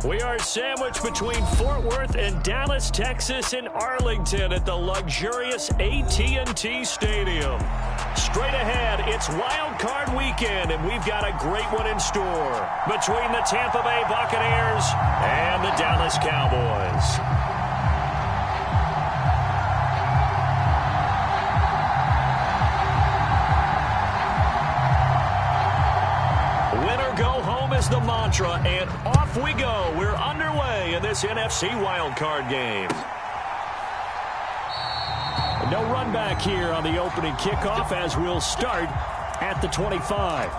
We are sandwiched between Fort Worth and Dallas, Texas, and Arlington at the luxurious AT&T Stadium. Straight ahead, it's Wild Card Weekend, and we've got a great one in store between the Tampa Bay Buccaneers and the Dallas Cowboys. The mantra, and off we go. We're underway in this NFC wildcard game. No run back here on the opening kickoff as we'll start at the 25.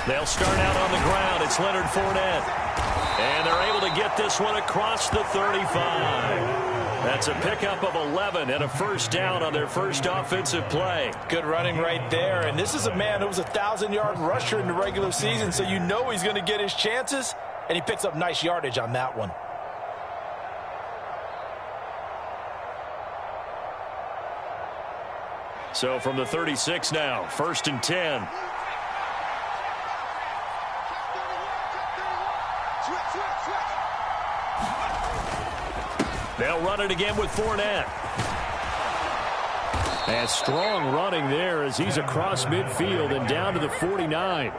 They'll start out on the ground. It's Leonard Fournette. And they're able to get this one across the 35. That's a pickup of 11 and a first down on their first offensive play. Good running right there. And this is a man who was a 1,000-yard rusher in the regular season, so you know he's going to get his chances. And he picks up nice yardage on that one. So from the 36 now, 1st and 10. They'll run it again with Fournette. And strong running there as he's across midfield and down to the 49.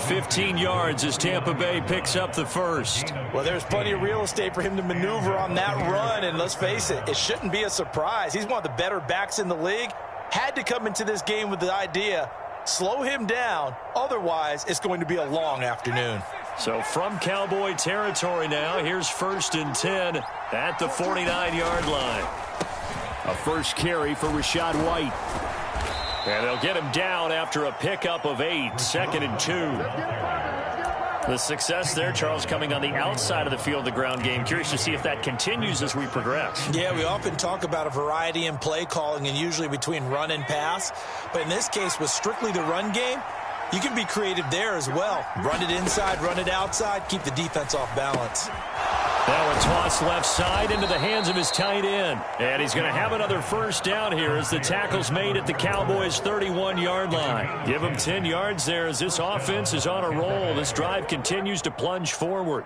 15 yards as Tampa Bay picks up the first. Well, there's plenty of real estate for him to maneuver on that run. And let's face it, it shouldn't be a surprise. He's one of the better backs in the league. Had to come into this game with the idea, slow him down. Otherwise, it's going to be a long afternoon. So from Cowboy territory now, here's 1st and 10 at the 49-yard line. A first carry for Rachaad White. And they'll get him down after a pickup of 8, 2nd and 2. The success there, Charles, coming on the outside of the field, the ground game. Curious to see if that continues as we progress. Yeah, we often talk about a variety in play calling and usually between run and pass. But in this case, with strictly the run game, you can be creative there as well. Run it inside, run it outside, keep the defense off balance. Now a toss left side into the hands of his tight end. And he's going to have another first down here as the tackle's made at the Cowboys' 31-yard line. Give him 10 yards there as this offense is on a roll. This drive continues to plunge forward.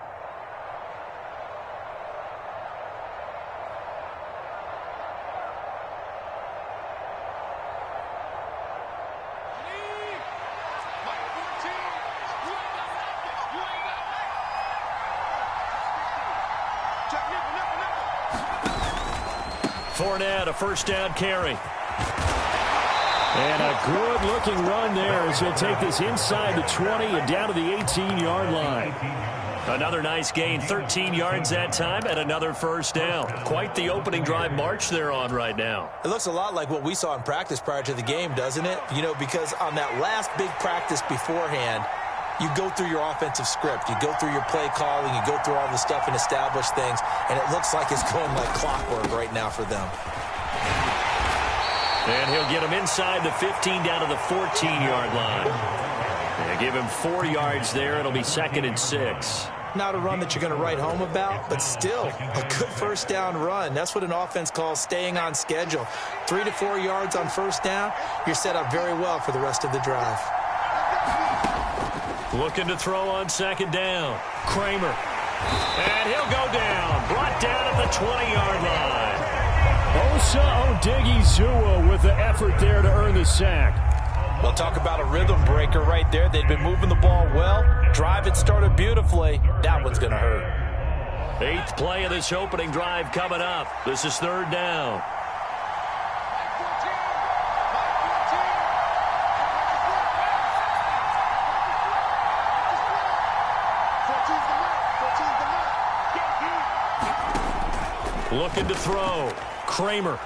Fournette, a first down carry. And a good-looking run there as he'll take this inside the 20 and down to the 18-yard line. Another nice gain, 13 yards that time, and another first down. Quite the opening drive march they're on right now. It looks a lot like what we saw in practice prior to the game, doesn't it? You know, because on that last big practice beforehand, you go through your offensive script. You go through your play calling. You go through all the stuff and establish things. And it looks like it's going like clockwork right now for them. And he'll get him inside the 15 down to the 14-yard line. They give him 4 yards there. It'll be 2nd and 6. Not a run that you're going to write home about, but still a good first down run. That's what an offense calls staying on schedule. 3 to 4 yards on first down. You're set up very well for the rest of the drive. Looking to throw on 2nd down. Kramer. And he'll go down. Brought down at the 20-yard line. Osa Odighizuwa with the effort there to earn the sack. Well, talk about a rhythm breaker right there. They've been moving the ball well. Drive it started beautifully. That one's going to hurt. 8th play of this opening drive coming up. This is 3rd down. Looking to throw. Kramer.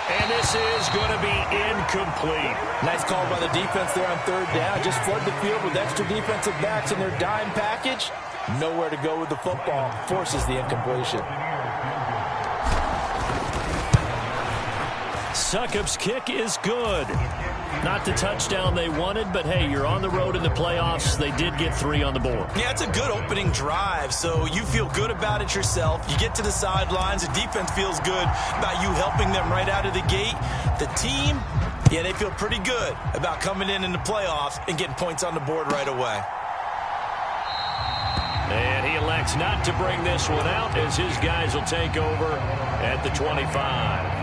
And this is going to be incomplete. Nice call by the defense there on 3rd down. Just flood the field with extra defensive backs in their dime package. Nowhere to go with the football. Forces the incompletion. Succop's kick is good. Not the touchdown they wanted, but hey, you're on the road in the playoffs. They did get 3 on the board. Yeah, it's a good opening drive, so you feel good about it yourself. You get to the sidelines. The defense feels good about you helping them right out of the gate. The team, yeah, they feel pretty good about coming in the playoffs and getting points on the board right away. And he elects not to bring this one out as his guys will take over at the 25.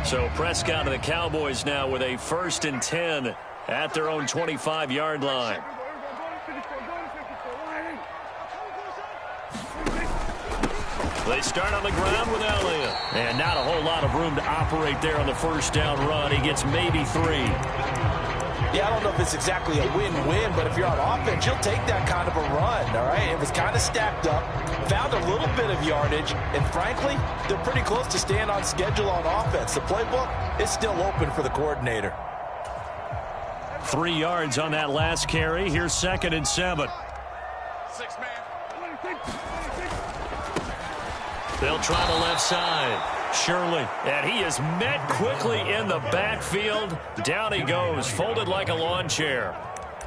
So Prescott and the Cowboys now with a 1st and 10 at their own 25-yard line. They start on the ground with Elliott. And not a whole lot of room to operate there on the first down run. He gets maybe 3. Yeah, I don't know if it's exactly a win-win, but if you're on offense, you'll take that kind of a run, all right? It was kind of stacked up, found a little bit of yardage, and frankly, they're pretty close to staying on schedule on offense. The playbook is still open for the coordinator. 3 yards on that last carry. Here's 2nd and 7. 6 man. They'll try the left side. Shirley. And he is met quickly in the backfield. Down he goes, folded like a lawn chair.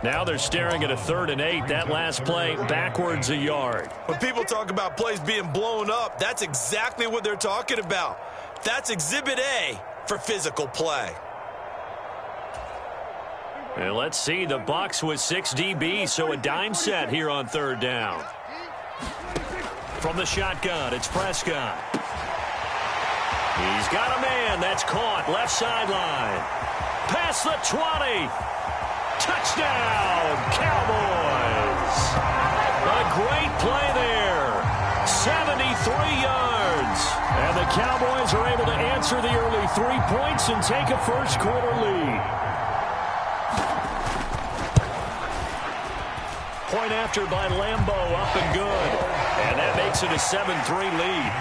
Now they're staring at a 3rd and 8. That last play, backwards a yard. When people talk about plays being blown up, that's exactly what they're talking about. That's Exhibit A for physical play. And let's see, the Bucs with 6 DBs, so a dime set here on 3rd down. From the shotgun, it's Prescott. He's got a man. That's caught. Left sideline. Past the 20. Touchdown, Cowboys. A great play there. 73 yards. And the Cowboys are able to answer the early 3 points and take a first-quarter lead. Point after by Lambeau, up and good. And that makes it a 7-3 lead.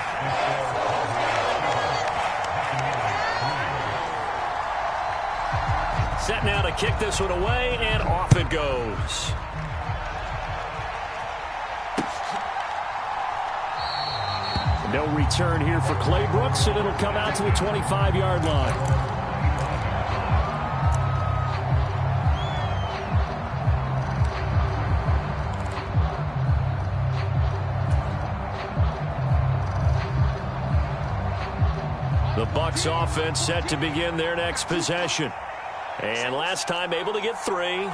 Set now to kick this one away, and off it goes. No return here for Clay Brooks, and it'll come out to the 25-yard line. The Bucs offense set to begin their next possession. And last time able to get 3.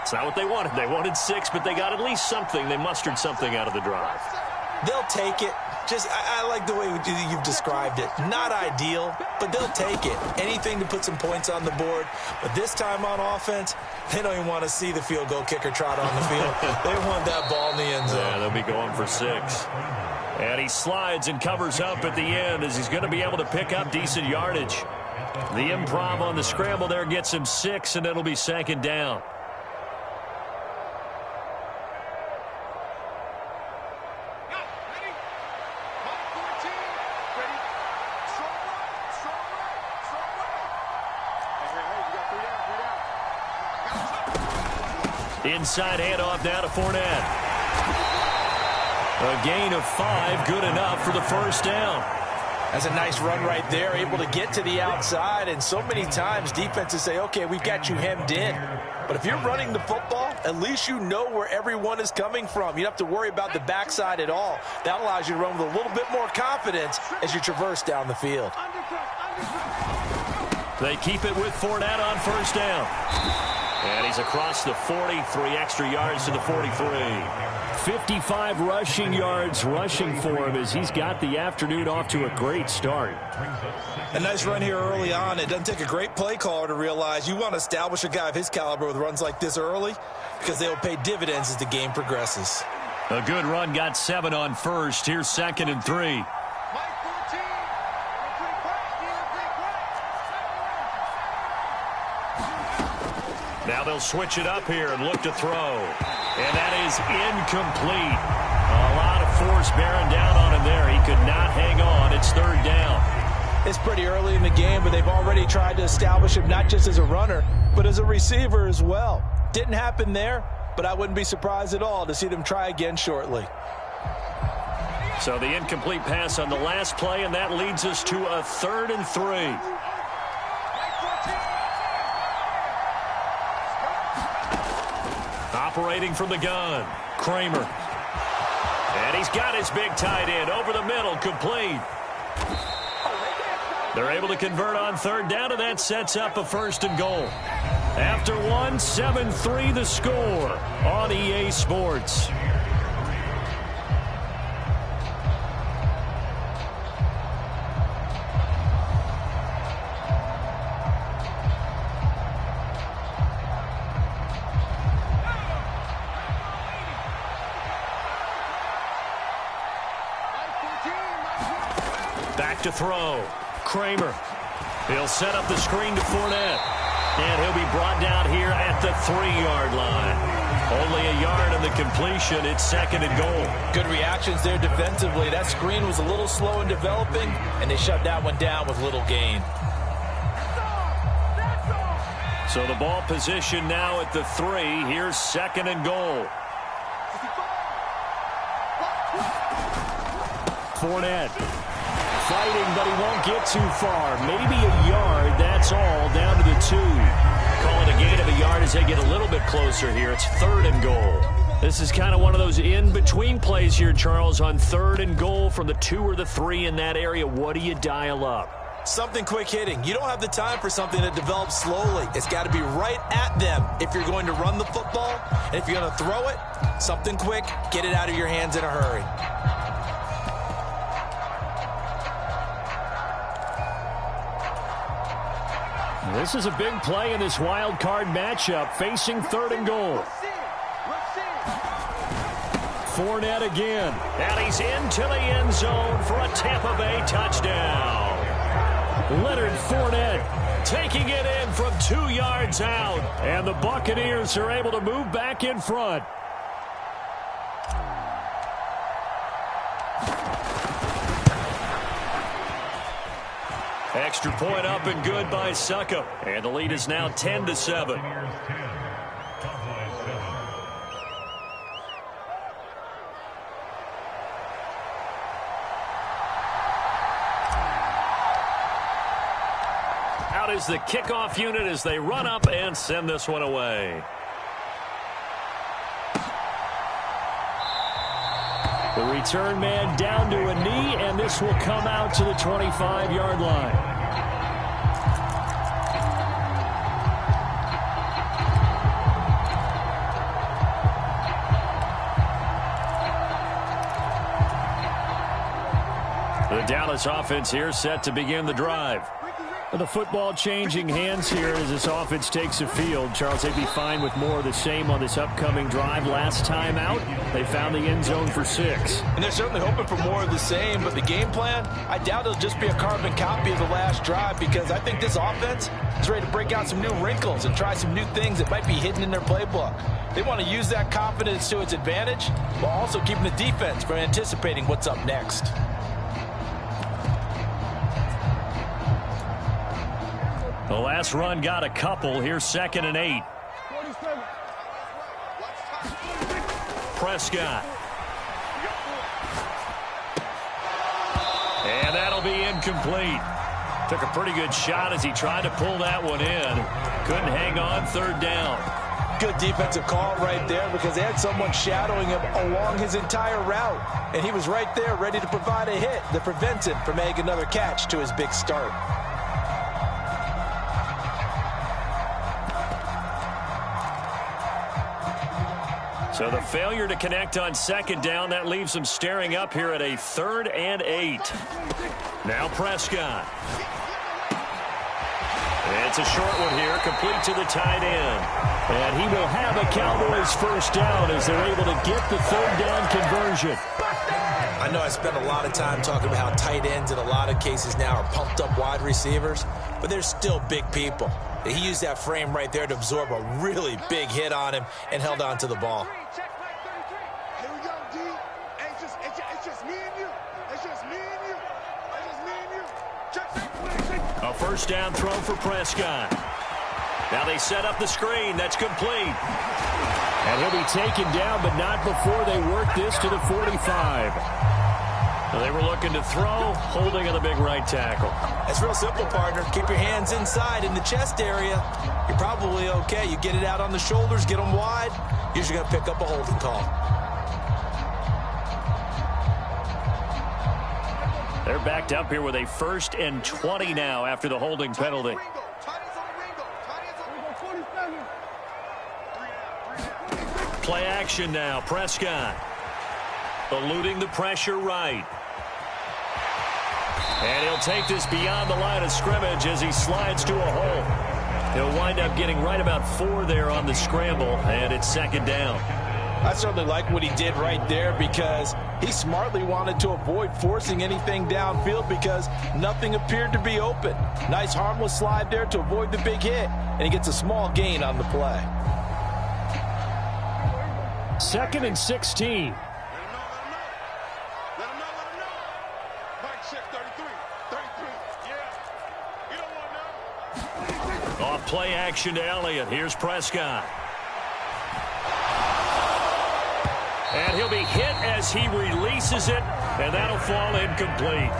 It's not what they wanted. They wanted 6, but they got at least something. They mustered something out of the drive. They'll take it. I like the way you've described it. Not ideal, but they'll take it. Anything to put some points on the board. But this time on offense, they don't even want to see the field goal kicker trot on the field. They want that ball in the end zone. Yeah, they'll be going for 6. And he slides and covers up at the end as he's going to be able to pick up decent yardage. The improv on the scramble there gets him 6, and it'll be 2nd down. Inside handoff now to Fournette. A gain of 5, good enough for the first down. That's a nice run right there, able to get to the outside, and so many times defenses say, okay, we've got you hemmed in. But if you're running the football, at least you know where everyone is coming from. You don't have to worry about the backside at all. That allows you to run with a little bit more confidence as you traverse down the field. They keep it with Fournette on first down. And he's across the 40, 3 extra yards to the 43. 55 rushing yards rushing for him as he's got the afternoon off to a great start. A nice run here early on. It doesn't take a great play caller to realize you want to establish a guy of his caliber with runs like this early because they will pay dividends as the game progresses. A good run, got 7 on first. Here's 2nd and 3. Now they'll switch it up here and look to throw. And that is incomplete. A lot of force bearing down on him there. He could not hang on. It's 3rd down. It's pretty early in the game, but they've already tried to establish him not just as a runner, but as a receiver as well. Didn't happen there, but I wouldn't be surprised at all to see them try again shortly. So the incomplete pass on the last play, and that leads us to a 3rd and 3. Operating from the gun, Kramer. And he's got his big tight end over the middle, complete. They're able to convert on 3rd down, and that sets up a 1st and goal. After one, 7-3 the score on EA Sports. Back to throw. Kramer. He'll set up the screen to Fournette. And he'll be brought down here at the 3-yard line. Only a yard on the completion. It's 2nd and goal. Good reactions there defensively. That screen was a little slow in developing, and they shut that one down with little gain. So the ball position now at the 3. Here's 2nd and goal. Fournette. Fighting, but he won't get too far. Maybe a yard, that's all, down to the 2. Call it a gain of a yard as they get a little bit closer here. It's 3rd and goal. This is kind of one of those in-between plays here, Charles, on 3rd and goal from the 2 or the 3 in that area. What do you dial up? Something quick hitting. You don't have the time for something that develops slowly. It's got to be right at them if you're going to run the football. And if you're going to throw it, something quick, get it out of your hands in a hurry. This is a big play in this wild card matchup, facing 3rd and goal. Fournette again, and he's into the end zone for a Tampa Bay touchdown. Leonard Fournette taking it in from 2 yards out, and the Buccaneers are able to move back in front. Extra point up and good by Suckup. And the lead is now 10-7. Out is the kickoff unit as they run up and send this one away. The return man down to a knee, and this will come out to the 25-yard line. The Dallas offense here set to begin the drive. The football changing hands here as this offense takes the field. Charles, they'd be fine with more of the same on this upcoming drive. Last time out, they found the end zone for 6. And they're certainly hoping for more of the same, but the game plan, I doubt it'll just be a carbon copy of the last drive, because I think this offense is ready to break out some new wrinkles and try some new things that might be hidden in their playbook. They want to use that confidence to its advantage while also keeping the defense from anticipating what's up next. The last run got a couple. Here's 2nd and 8. Prescott. And that'll be incomplete. Took a pretty good shot as he tried to pull that one in. Couldn't hang on 3rd down. Good defensive call right there, because they had someone shadowing him along his entire route. And he was right there ready to provide a hit that prevents him from making another catch to his big start. So the failure to connect on 2nd down, that leaves them staring up here at a 3rd and 8. Now Prescott. It's a short one here, complete to the tight end. And he will have a Cowboys 1st down as they're able to get the 3rd down conversion. I know I spent a lot of time talking about how tight ends in a lot of cases now are pumped up wide receivers, but they're still big people. He used that frame right there to absorb a really big hit on him and held on to the ball. Here we go, D. It's just me and you. It's just me and you. It's just me and you. Check. first down throw for Prescott. Now they set up the screen. That's complete. And he'll be taken down, but not before they work this to the 45. Well, they were looking to throw, holding on the big right tackle. It's real simple, partner. Keep your hands inside in the chest area. You're probably okay. You get it out on the shoulders, get them wide. Usually going to pick up a holding call. They're backed up here with a 1st and 20 now after the holding penalty. Play action now. Prescott eluding the pressure right. And he'll take this beyond the line of scrimmage as he slides to a hole. He'll wind up getting right about 4 there on the scramble, and it's 2nd down. I certainly like what he did right there because he smartly wanted to avoid forcing anything downfield because nothing appeared to be open. Nice harmless slide there to avoid the big hit, and he gets a small gain on the play. 2nd and 16. Off play action to Elliott. Here's Prescott. And he'll be hit as he releases it, and that'll fall incomplete.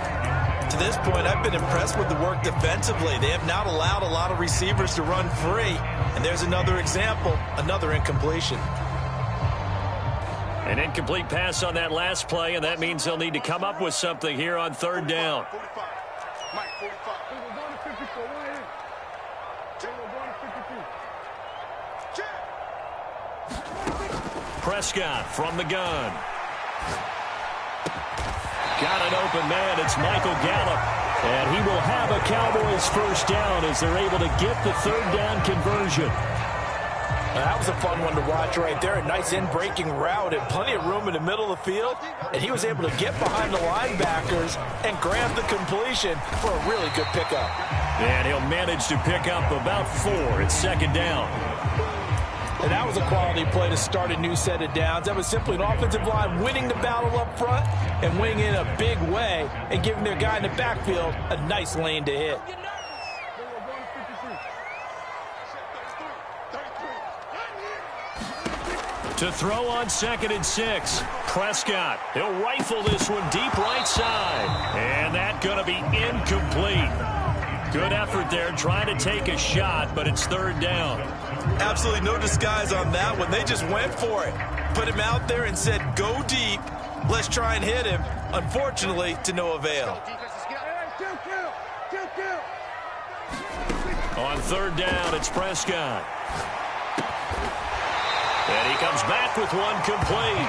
To this point, I've been impressed with the work defensively. They have not allowed a lot of receivers to run free. And there's another example, another incompletion. An incomplete pass on that last play, and that means they'll need to come up with something here on 3rd down. Prescott from the gun. Got an open man. It's Michael Gallup. And he will have a Cowboys 1st down as they're able to get the 3rd down conversion. That was a fun one to watch right there. A nice in-breaking route and plenty of room in the middle of the field. And he was able to get behind the linebackers and grab the completion for a really good pickup. And he'll manage to pick up about 4. It's 2nd down. And that was a quality play to start a new set of downs. That was simply an offensive line winning the battle up front and winning in a big way and giving their guy in the backfield a nice lane to hit. To throw on 2nd and 6. Prescott. He'll rifle this one deep right side. And that's going to be incomplete. Good effort there trying to take a shot, but it's 3rd down. Absolutely no disguise on that one. They just went for it. Put him out there and said, go deep. Let's try and hit him. Unfortunately, to no avail. On 3rd down, it's Prescott. And he comes back with one complete.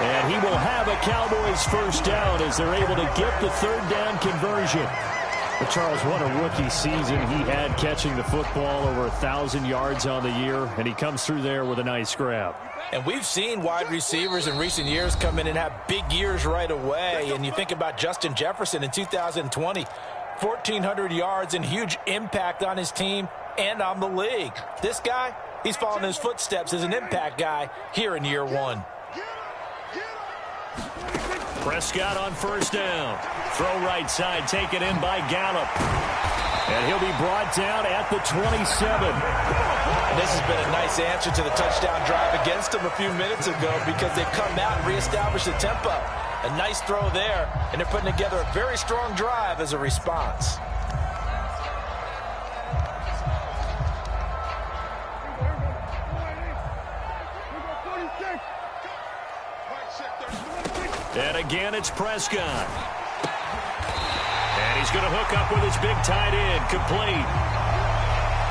And he will have a Cowboys 1st down as they're able to get the 3rd down conversion. But Charles, what a rookie season he had catching the football, over 1,000 yards on the year, and he comes through there with a nice grab. And we've seen wide receivers in recent years come in and have big years right away. And you think about Justin Jefferson in 2020, 1,400 yards and huge impact on his team and on the league. This guy, he's following his footsteps as an impact guy here in year 1. Prescott on 1st down. Throw right side, taken in by Gallup. And he'll be brought down at the 27. This has been a nice answer to the touchdown drive against them a few minutes ago because they've come out and reestablished the tempo. A nice throw there, and they're putting together a very strong drive as a response. And again, it's Prescott. And he's going to hook up with his big tight end, complete.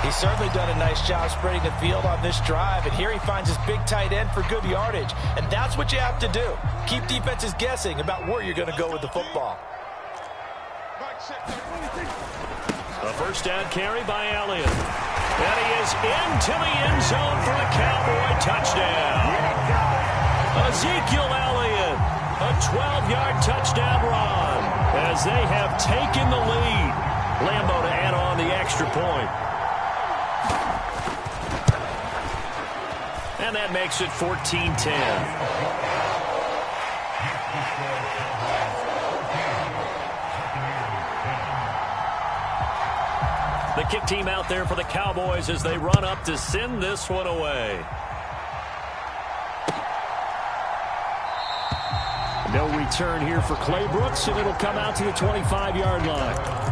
He's certainly done a nice job spreading the field on this drive, and here he finds his big tight end for good yardage. And that's what you have to do. Keep defenses guessing about where you're going to go with the football. A 1st down carry by Elliott. And he is into the end zone for a Cowboy touchdown. Ezekiel Elliott, a 12-yard touchdown run as they have taken the lead. Lambeau to add on the extra point. And that makes it 14-10. kick team out there for the Cowboys as they run up to send this one away. No return here for Clay Brooks, and it'll come out to the 25-yard line.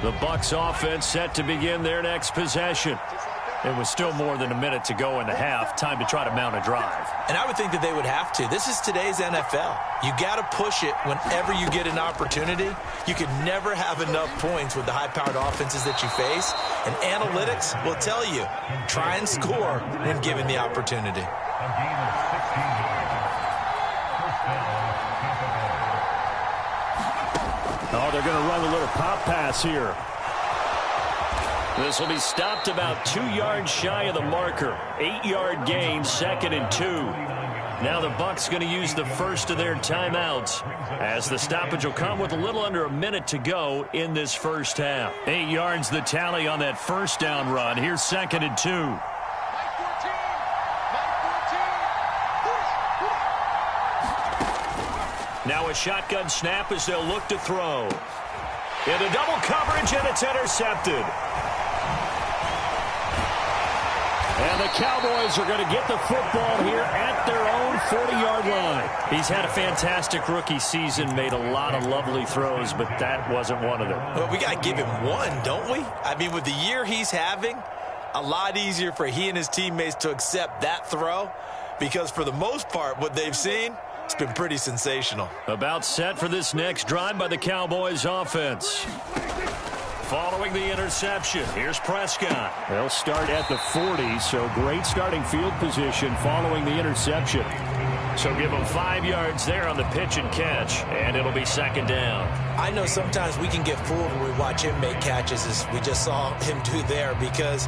The Bucs offense set to begin their next possession. It was still more than a minute to go in the half. Time to try to mount a drive. And I would think that they would have to. This is today's NFL. You got to push it whenever you get an opportunity. You can never have enough points with the high-powered offenses that you face. And analytics will tell you, try and score when given the opportunity. Oh, they're going to run a little pop pass here. This will be stopped about 2 yards shy of the marker. 8-yard gain, 2nd and 2. Now the Bucs going to use the first of their timeouts, as the stoppage will come with a little under a minute to go in this first half. 8 yards the tally on that first down run. Here's 2nd and 2. Now a shotgun snap as they'll look to throw. Into double coverage, and it's intercepted. And the Cowboys are going to get the football here at their own 40-yard line. He's had a fantastic rookie season, made a lot of lovely throws, but that wasn't one of them. Well, we got to give him one, don't we? I mean, with the year he's having, a lot easier for he and his teammates to accept that throw, because for the most part, what they've seen, it's been pretty sensational. About set for this next drive by the Cowboys offense. Following the interception, here's Prescott. They'll start at the 40, so great starting field position following the interception. So give them 5 yards there on the pitch and catch, and it'll be 2nd down. I know sometimes we can get fooled when we watch him make catches, as we just saw him do there, because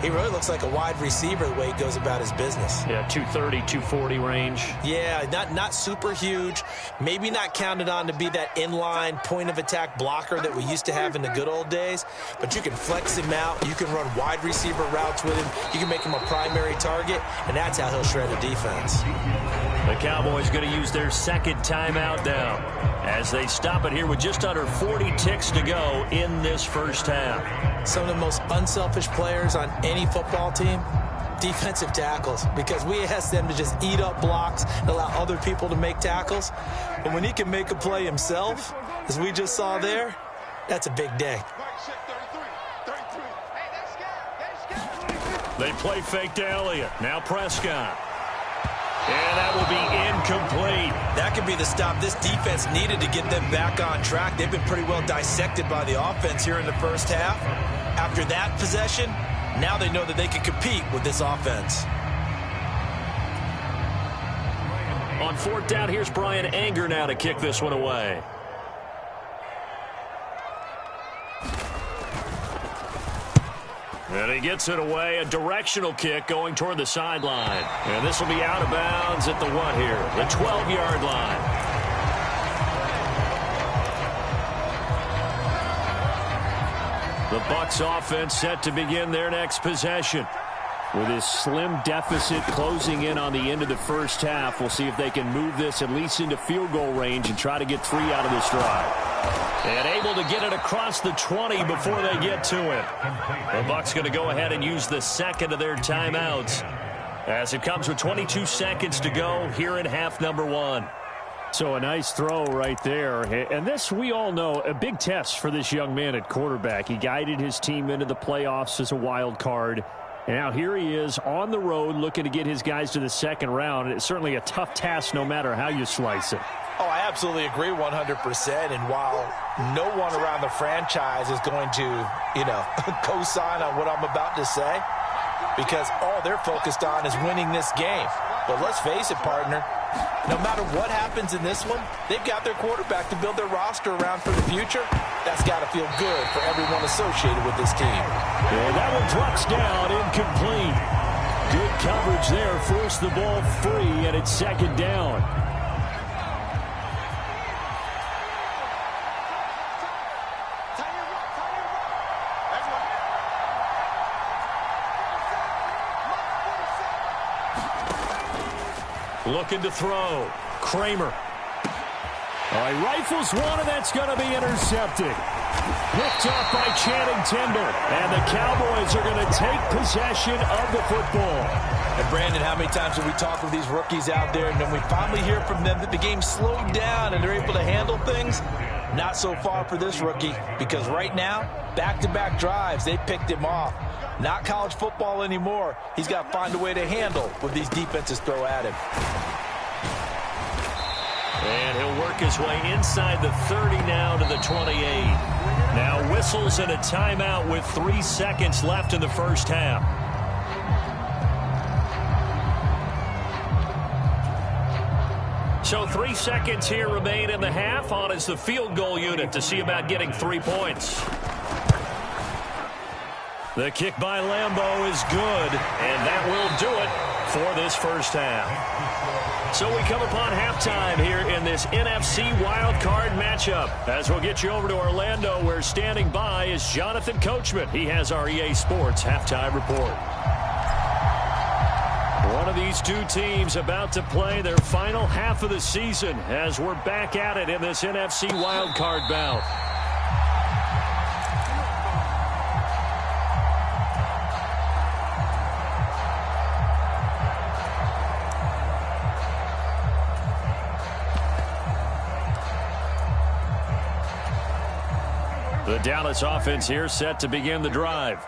he really looks like a wide receiver the way he goes about his business. Yeah, 230, 240 range. Yeah, not super huge. Maybe not counted on to be that inline point-of-attack blocker that we used to have in the good old days. But you can flex him out. You can run wide receiver routes with him. You can make him a primary target, and that's how he'll shred a defense. The Cowboys going to use their 2nd timeout now, as they stop it here with just under 40 ticks to go in this first half. Some of the most unselfish players on any football team, defensive tackles, because we ask them to just eat up blocks and allow other people to make tackles. But when he can make a play himself, as we just saw there, that's a big day. They play fake to Elliott. Now Prescott. And that will be incomplete. That could be the stop this defense needed to get them back on track. They've been pretty well dissected by the offense here in the first half. After that possession, now they know that they can compete with this offense. On 4th down, here's Brian Anger now to kick this one away. And he gets it away, a directional kick going toward the sideline. And this will be out of bounds at the what here? The 12-yard line. The Bucs offense set to begin their next possession. With his slim deficit closing in on the end of the first half, we'll see if they can move this at least into field goal range and try to get 3 out of this drive. And able to get it across the 20 before they get to it. The Bucs going to go ahead and use the 2nd of their timeouts, as it comes with 22 seconds to go here in half number 1. So a nice throw right there. And this, we all know, a big test for this young man at quarterback. He guided his team into the playoffs as a wild card. And now here he is on the road looking to get his guys to the 2nd round. It's certainly a tough task no matter how you slice it. Oh, I absolutely agree 100%. And while no one around the franchise is going to, co-sign on what I'm about to say, because all they're focused on is winning this game. But let's face it, partner, no matter what happens in this one, they've got their quarterback to build their roster around for the future. That's got to feel good for everyone associated with this team. Yeah, that one drops down, incomplete. Good coverage there, forced the ball free, and it's 2nd down. Looking to throw. Kramer. All right, rifles one, and that's going to be intercepted. Picked off by Channing Tindall. And the Cowboys are going to take possession of the football. And, Brandon, how many times have we talked with these rookies out there, and then we finally hear from them that the game slowed down and they're able to handle things? Not so far for this rookie, because right now, back-to-back drives, they picked him off. Not college football anymore. He's got to find a way to handle what these defenses throw at him. And he'll work his way inside the 30 now to the 28. Now whistles and a timeout with 3 seconds left in the first half. So 3 seconds here remain in the half. On is the field goal unit to see about getting 3 points. The kick by Lambeau is good, and that will do it for this first half. So we come upon halftime here in this NFC wildcard matchup. As we'll get you over to Orlando, where standing by is Jonathan Coachman. He has our EA Sports halftime report. One of these two teams about to play their final half of the season as we're back at it in this NFC wildcard bout. The Dallas offense here set to begin the drive.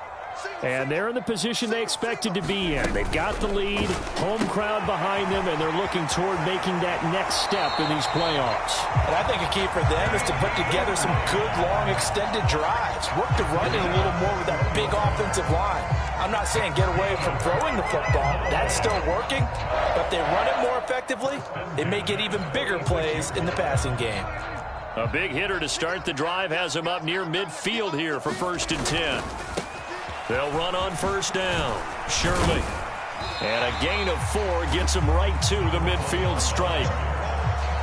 And they're in the position they expected to be in. They've got the lead, home crowd behind them, and they're looking toward making that next step in these playoffs. And I think a key for them is to put together some good, long, extended drives. Work the run in a little more with that big offensive line. I'm not saying get away from throwing the football. That's still working. But if they run it more effectively, it may get even bigger plays in the passing game. A big hitter to start the drive has him up near midfield here for 1st and 10. They'll run on first down. Shirley. And a gain of 4 gets him right to the midfield stripe.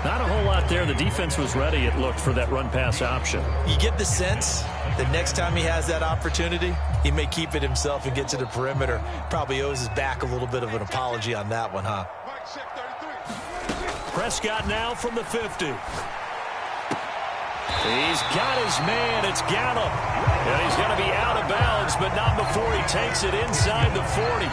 Not a whole lot there. The defense was ready, it looked, for that run-pass option. You get the sense that next time he has that opportunity, he may keep it himself and get to the perimeter. Probably owes his back a little bit of an apology on that one, huh? Prescott now from the 50. He's got his man. It's Gallup. And he's going to be out of bounds, but not before he takes it inside the 40.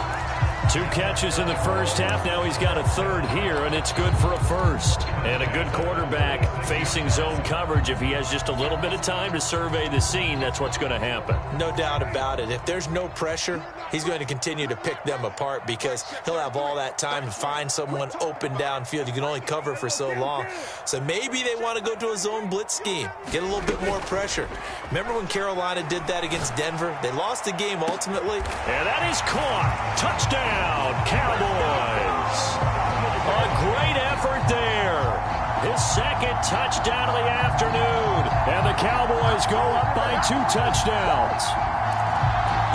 2 catches in the first half. Now he's got a third here, and it's good for a first. And a good quarterback facing zone coverage. If he has just a little bit of time to survey the scene, that's what's going to happen. No doubt about it. If there's no pressure, he's going to continue to pick them apart because he'll have all that time to find someone open downfield. You can only cover for so long. So maybe they want to go to a zone blitz scheme, get a little bit more pressure. Remember when Carolina did that against Denver? They lost the game ultimately. And that is caught. Touchdown, Cowboys. A great effort there. His second touchdown of the afternoon. And the Cowboys go up by 2 touchdowns.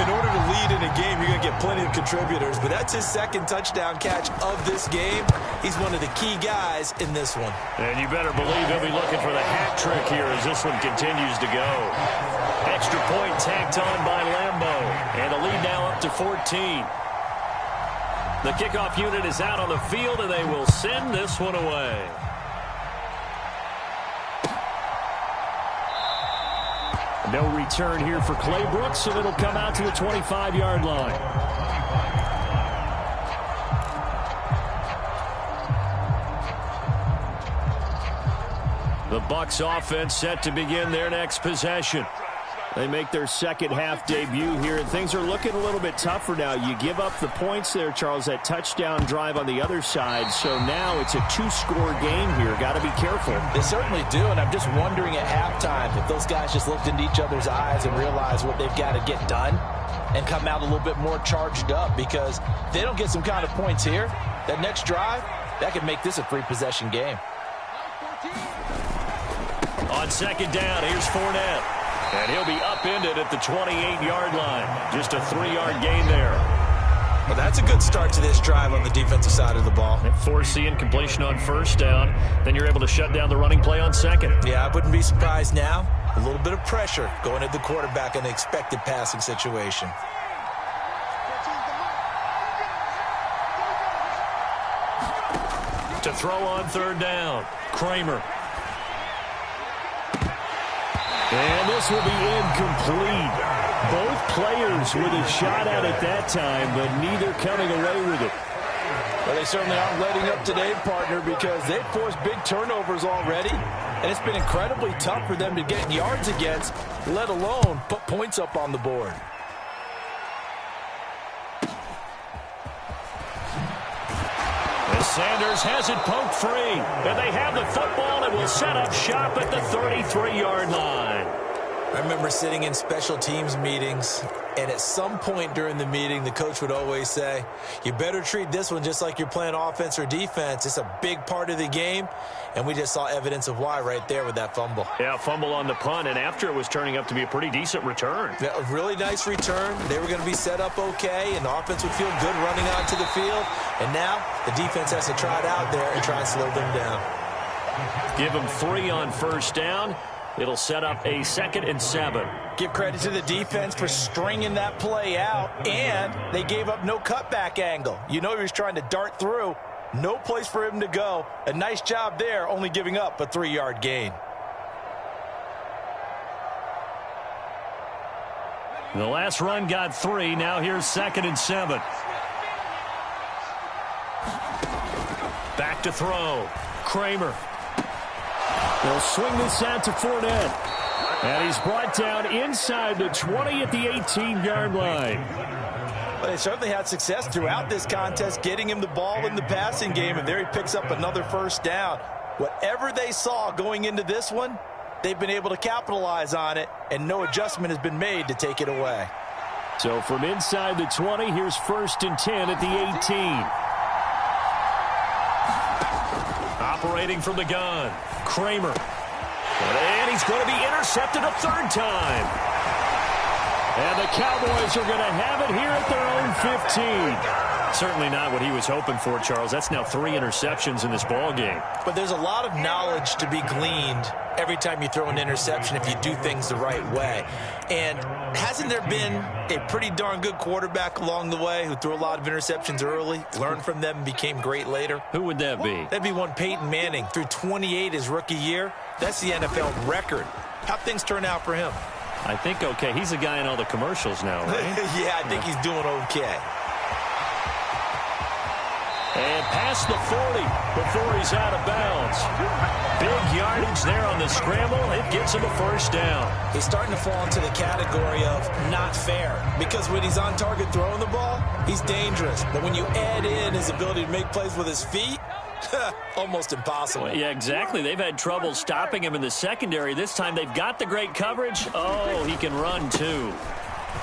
In order to lead in a game, you're going to get plenty of contributors, but that's his second touchdown catch of this game. He's one of the key guys in this one. And you better believe he'll be looking for the hat trick here as this one continues to go. Extra point tacked on by Lambeau. And the lead now up to 14. The kickoff unit is out on the field, and they will send this one away. No return here for Clay Brooks, and it'll come out to the 25-yard line. The Bucs offense set to begin their next possession. They make their second half debut here, and things are looking a little bit tougher now. You give up the points there, Charles, that touchdown drive on the other side. So now it's a 2-score game here. Got to be careful. They certainly do, and I'm just wondering at halftime if those guys just looked into each other's eyes and realized what they've got to get done and come out a little bit more charged up, because if they don't get some kind of points here, that next drive, that could make this a 3-possession game. On second down, here's Fournette. And he'll be upended at the 28-yard line. Just a 3-yard gain there. Well, that's a good start to this drive on the defensive side of the ball. Forcing completion on first down. Then you're able to shut down the running play on second. Yeah, I wouldn't be surprised now. A little bit of pressure going at the quarterback in the expected passing situation. To throw on third down, Kramer. And this will be incomplete. Both players with a shot at it that time, but neither coming away with it. Well, they certainly aren't letting up today, partner, because they've forced big turnovers already, and it's been incredibly tough for them to get yards against, let alone put points up on the board. As Sanders has it poked free, and they have the football and will set up shop at the 33-yard line. I remember sitting in special teams meetings, and at some point during the meeting, the coach would always say, you better treat this one just like you're playing offense or defense. It's a big part of the game, and we just saw evidence of why right there with that fumble. Yeah, fumble on the punt, and after it was turning up to be a pretty decent return. Yeah, a really nice return. They were going to be set up okay, and the offense would feel good running onto the field. And now the defense has to try it out there and try and slow them down. Give them 3 on first down. It'll set up a 2nd and 7. Give credit to the defense for stringing that play out, and they gave up no cutback angle. You know he was trying to dart through. No place for him to go. A nice job there, only giving up a 3-yard gain. The last run got 3. Now here's 2nd and 7. Back to throw. Kramer. They'll swing this out to Fournette. And he's brought down inside the 20 at the 18-yard line. But they certainly had success throughout this contest, getting him the ball in the passing game, and there he picks up another first down. Whatever they saw going into this one, they've been able to capitalize on it, and no adjustment has been made to take it away. So from inside the 20, here's 1st and 10 at the 18. Operating from the gun, Kramer. And he's going to be intercepted a 3rd time. And the Cowboys are going to have it here at their own 15. Certainly not what he was hoping for, Charles. That's now 3 interceptions in this ball game. But there's a lot of knowledge to be gleaned every time you throw an interception if you do things the right way. And hasn't there been a pretty darn good quarterback along the way who threw a lot of interceptions early, learned from them, and became great later? Who would that be? That'd be one Peyton Manning. Threw 28 his rookie year. That's the NFL record. How'd things turn out for him? I think okay. He's a guy in all the commercials now, right? Yeah, I think he's doing okay. And past the 40 before he's out of bounds. Big yardage there on the scramble. It gets him a first down. He's starting to fall into the category of not fair, because when he's on target throwing the ball, he's dangerous. But when you add in his ability to make plays with his feet, almost impossible. Well, yeah, exactly. They've had trouble stopping him in the secondary. This time they've got the great coverage. Oh, he can run too.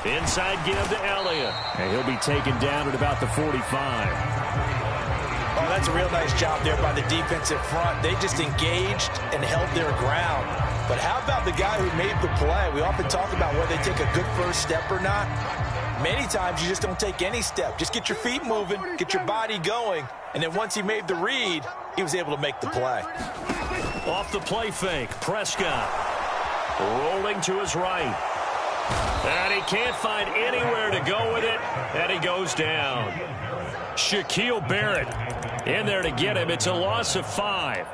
Inside give to Elliott. And he'll be taken down at about the 45. Oh, that's a real nice job there by the defensive front. They just engaged and held their ground. But how about the guy who made the play? We often talk about whether they take a good first step or not. Many times you just don't take any step. Just get your feet moving, get your body going, and then once he made the read, he was able to make the play. Off the play fake, Prescott rolling to his right. And he can't find anywhere to go with it, and he goes down. Shaquille Barrett in there to get him. It's a loss of 5.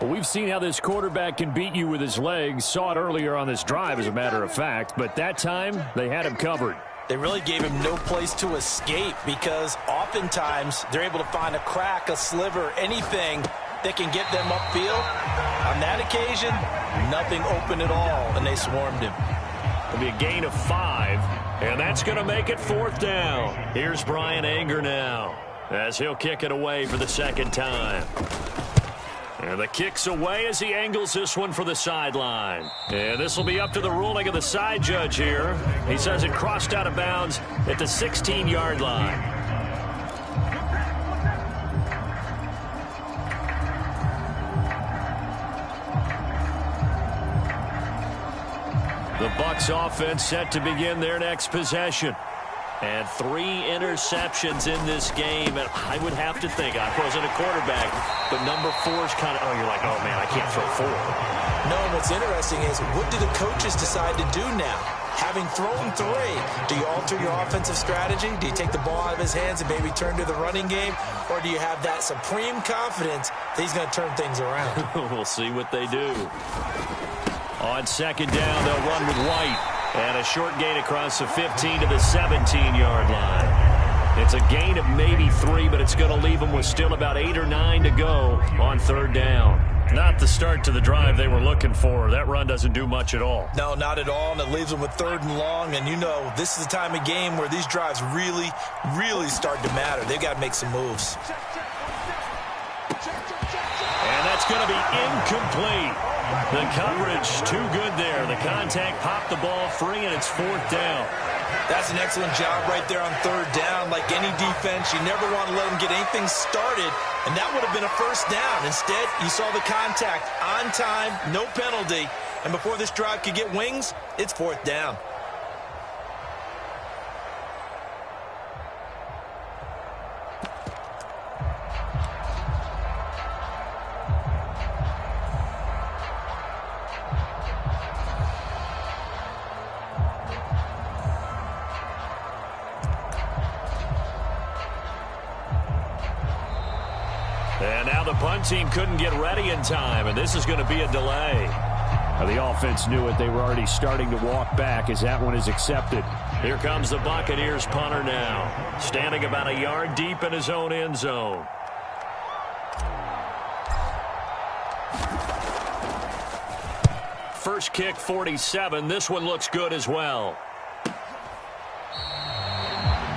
Well, we've seen how this quarterback can beat you with his legs. Saw it earlier on this drive, as a matter of fact. But that time, they had him covered. They really gave him no place to escape, because oftentimes they're able to find a crack, a sliver, anything that can get them upfield. On that occasion, nothing open at all, and they swarmed him. It'll be a gain of 5, and that's going to make it 4th down. Here's Brian Anger now, as he'll kick it away for the 2nd time. And the kick's away as he angles this one for the sideline. And this will be up to the ruling of the side judge here. He says it crossed out of bounds at the 16-yard line. The Bucs offense set to begin their next possession. And 3 interceptions in this game. And I would have to think, I wasn't a quarterback, but number 4 is kind of, you're like, oh, man, I can't throw 4. No, what's interesting is, what do the coaches decide to do now? Having thrown 3, do you alter your offensive strategy? Do you take the ball out of his hands and maybe turn to the running game? Or do you have that supreme confidence that he's going to turn things around? We'll see what they do. On second down, they'll run with White. And a short gain across the 15 to the 17-yard line. It's a gain of maybe 3, but it's going to leave them with still about 8 or 9 to go on third down. Not the start to the drive they were looking for. That run doesn't do much at all. No, not at all, and it leaves them with 3rd and long. And you know, this is the time of game where these drives really, really start to matter. They've got to make some moves. And that's going to be incomplete. The coverage too good there. The contact popped the ball free, and it's 4th down. That's an excellent job right there on 3rd down. Like any defense, you never want to let them get anything started, and that would have been a 1st down. Instead, you saw the contact on time, no penalty, and before this drive could get wings, it's 4th down. And now the punt team couldn't get ready in time, and this is going to be a delay. Now the offense knew it. They were already starting to walk back as that one is accepted. Here comes the Buccaneers punter now, standing about a yard deep in his own end zone. First kick, 47. This one looks good as well.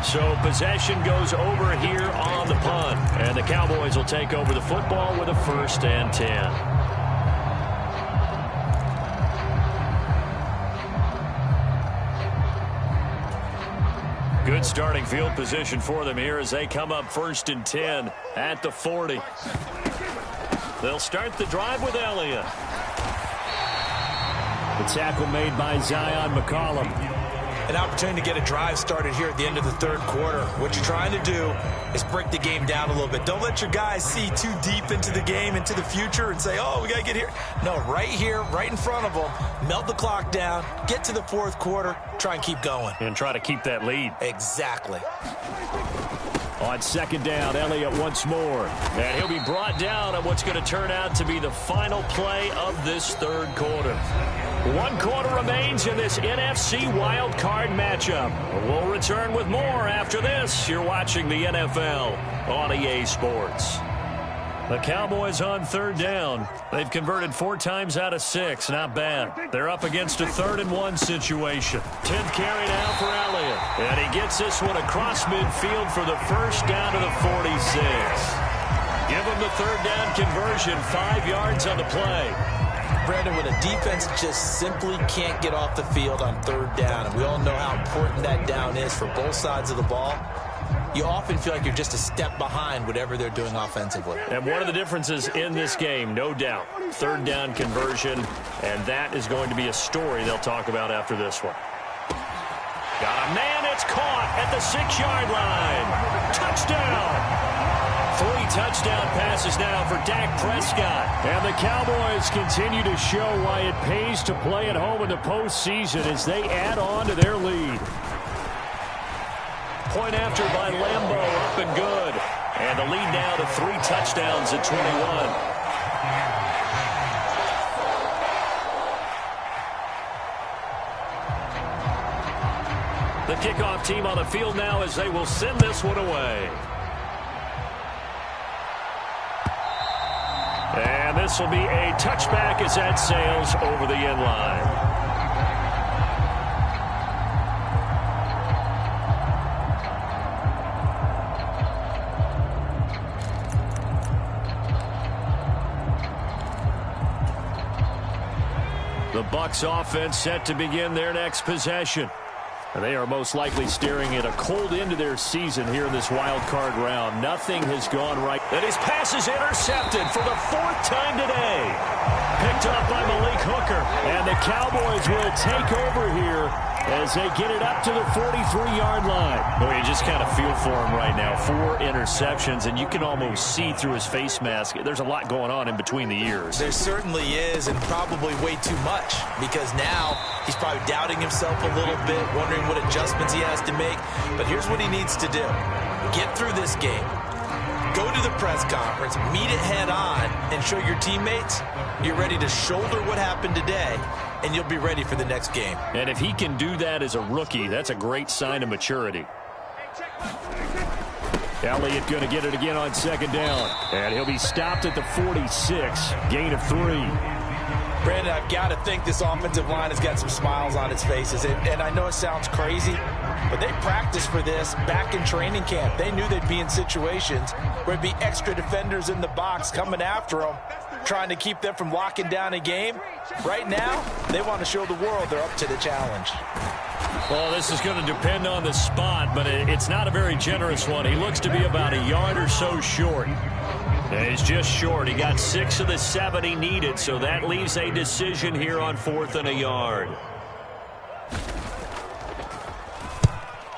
So possession goes over here on the punt. And the Cowboys will take over the football with a 1st and 10. Good starting field position for them here as they come up 1st and 10 at the 40. They'll start the drive with Elliott. The tackle made by Zion McCollum. An opportunity to get a drive started here at the end of the 3rd quarter. What you're trying to do is break the game down a little bit. Don't let your guys see too deep into the game, into the future, and say, oh, we got to get here. No, right here, right in front of them, melt the clock down, get to the 4th quarter, try and keep going. And try to keep that lead. Exactly. On second down, Elliott once more. And he'll be brought down on what's going to turn out to be the final play of this 3rd quarter. 1 quarter remains in this NFC wild card matchup. We'll return with more after this. You're watching the NFL on EA Sports. The Cowboys on 3rd down. They've converted 4 times out of 6. Not bad. They're up against a 3rd and 1 situation. 10th carry now for Elliott. And he gets this one across midfield for the 1st down to the 46. Give him the 3rd down conversion. 5 yards on the play. Brandon, when a defense just simply can't get off the field on 3rd down, and we all know how important that down is for both sides of the ball, you often feel like you're just a step behind whatever they're doing offensively. And one of the differences in this game, no doubt, 3rd down conversion, and that is going to be a story they'll talk about after this one. Got a man, it's caught at the 6-yard line. Touchdown! 3 touchdown passes now for Dak Prescott. And the Cowboys continue to show why it pays to play at home in the postseason as they add on to their lead. Point after by Lambeau, up and good. And the lead now to 3 touchdowns at 21. The kickoff team on the field now as they will send this one away. And this will be a touchback as that sails over the end line. The Bucs offense set to begin their next possession. And they are most likely staring at a cold end to their season here in this wild card round. Nothing has gone right. And his pass is intercepted for the 4th time today. Picked up by Malik Hooker. And the Cowboys will take over here as they get it up to the 43-yard line. Well, you just kind of feel for him right now. 4 interceptions, and you can almost see through his face mask. There's a lot going on in between the ears. There certainly is, and probably way too much, because now he's probably doubting himself a little bit, wondering what adjustments he has to make. But here's what he needs to do. Get through this game. Go to the press conference, meet it head on, and show your teammates you're ready to shoulder what happened today, and you'll be ready for the next game. And if he can do that as a rookie, that's a great sign of maturity. Elliott going to get it again on second down. And he'll be stopped at the 46. Gain of 3. Brandon, I've got to think this offensive line has got some smiles on its faces. And I know it sounds crazy, but they practiced for this back in training camp. They knew they'd be in situations where there'd be extra defenders in the box coming after them, trying to keep them from locking down a game. Right now, they want to show the world they're up to the challenge. Well, this is going to depend on the spot, but it's not a very generous one. He looks to be about a yard or so short. And he's just short. He got 6 of the 7 he needed, so that leaves a decision here on 4th and a yard.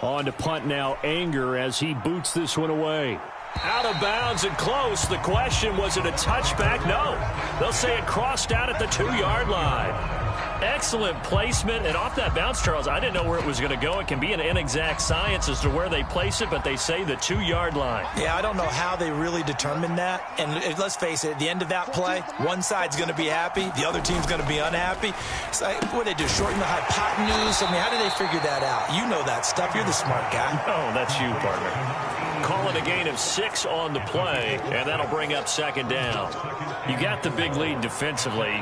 On to punt now, Anger, as he boots this one away. Out of bounds and close. The question, was it a touchback? No. They'll say it crossed out at the 2-yard line. Excellent placement, and off that bounce, Charles, I didn't know where it was going to go. It can be an inexact science as to where they place it, but they say the 2-yard line. Yeah, I don't know how they really determined that. And let's face it, at the end of that play, one side's going to be happy, the other team's going to be unhappy. It's like, what do they do, shorten the hypotenuse? I mean, how do they figure that out? You know that stuff. You're the smart guy. Oh, that's you, partner. Call it a gain of 6 on the play, and that'll bring up second down. You got the big lead defensively,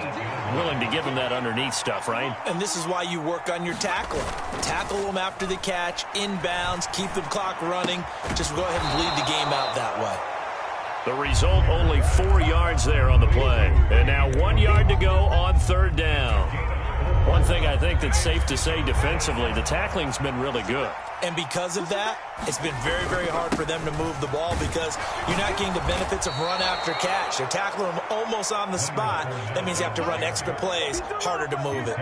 willing to give them that underneath stuff, right? And this is why you work on your tackling. Tackle them after the catch, inbounds, keep the clock running. Just go ahead and bleed the game out that way. The result, only 4 yards there on the play. And now 1 yard to go on 3rd down. One thing I think that's safe to say defensively, the tackling's been really good. And because of that, it's been very, very hard for them to move the ball because you're not getting the benefits of run after catch. They're tackling them almost on the spot. That means you have to run extra plays, harder to move it.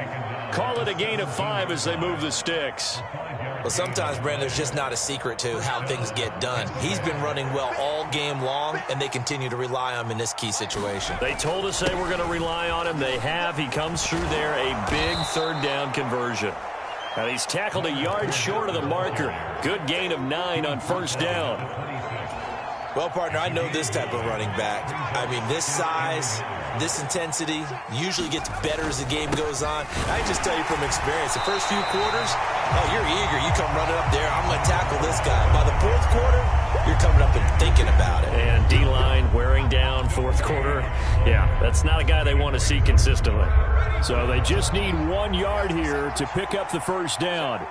Call it a gain of 5 as they move the sticks. Well, sometimes, Brandon, there's just not a secret to how things get done. He's been running well all game long, and they continue to rely on him in this key situation. They told us they were going to rely on him. They have. He comes through there, a big 3rd down conversion. And he's tackled a yard short of the marker. Good gain of 9 on 1st down. Well, partner, I know this type of running back. I mean, this size, this intensity usually gets better as the game goes on. I just tell you from experience, the first few quarters, oh, you're eager. You come running up there. I'm going to tackle this guy. By the 4th quarter, you're coming up and thinking about it. And D-line wearing down 4th quarter. Yeah, that's not a guy they want to see consistently. So they just need 1 yard here to pick up the 1st down.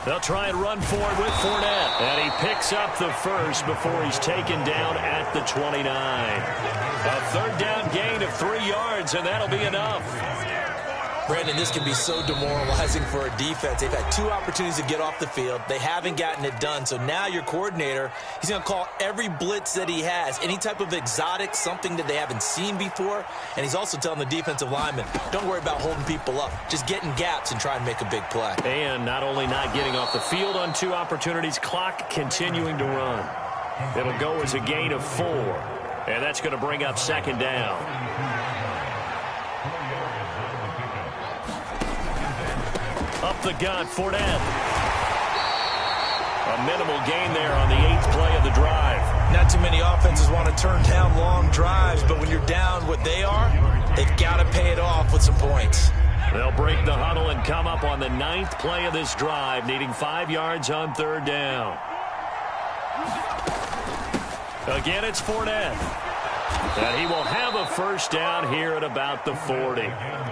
They'll try and run forward with Fournette. And he picks up the 1st before he's taken down at the 29. A 3rd down gain of 3 yards, and that'll be enough. Brandon, this can be so demoralizing for a defense. They've had 2 opportunities to get off the field. They haven't gotten it done. So now your coordinator, he's going to call every blitz that he has, any type of exotic, something that they haven't seen before. And he's also telling the defensive lineman, don't worry about holding people up. Just get in gaps and try and make a big play. And not only not getting off the field on 2 opportunities, clock continuing to run. It'll go as a gain of 4. And that's going to bring up second down. Up the gut, Fournette. A minimal gain there on the 8th play of the drive. Not too many offenses want to turn down long drives, but when you're down what they are, they've got to pay it off with some points. They'll break the huddle and come up on the 9th play of this drive, needing 5 yards on 3rd down. Again, it's Fournette. And he will have a 1st down here at about the 40.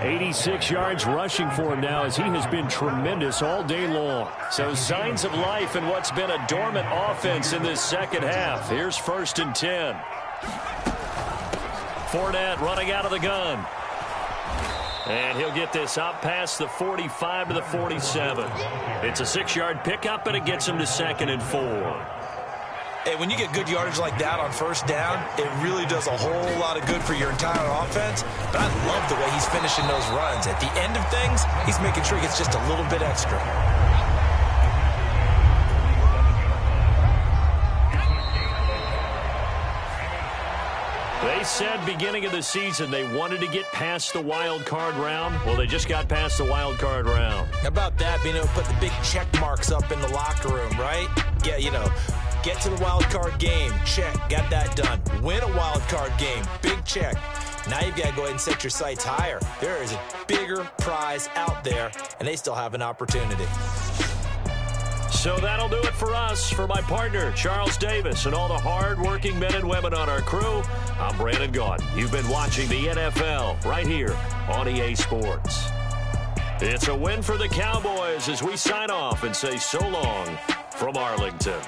86 yards rushing for him now as he has been tremendous all day long. So signs of life in what's been a dormant offense in this second half. Here's 1st and 10. Fournette running out of the gun. And he'll get this up past the 45 to the 47. It's a 6-yard pickup, and it gets him to 2nd and 4. Hey, when you get good yardage like that on 1st down, it really does a whole lot of good for your entire offense. But I love the way he's finishing those runs. At the end of things, he's making sure he gets just a little bit extra. They said beginning of the season they wanted to get past the wild card round. Well, they just got past the wild card round. How about that, being able to put the big check marks up in the locker room, right? Yeah, you know, get to the wild card game, check, got that done. Win a wild card game, big check. Now you've got to go ahead and set your sights higher. There is a bigger prize out there, and they still have an opportunity. So that'll do it for us. For my partner, Charles Davis, and all the hard-working men and women on our crew, I'm Brandon Gaudin. You've been watching the NFL right here on EA Sports. It's a win for the Cowboys as we sign off and say so long from Arlington.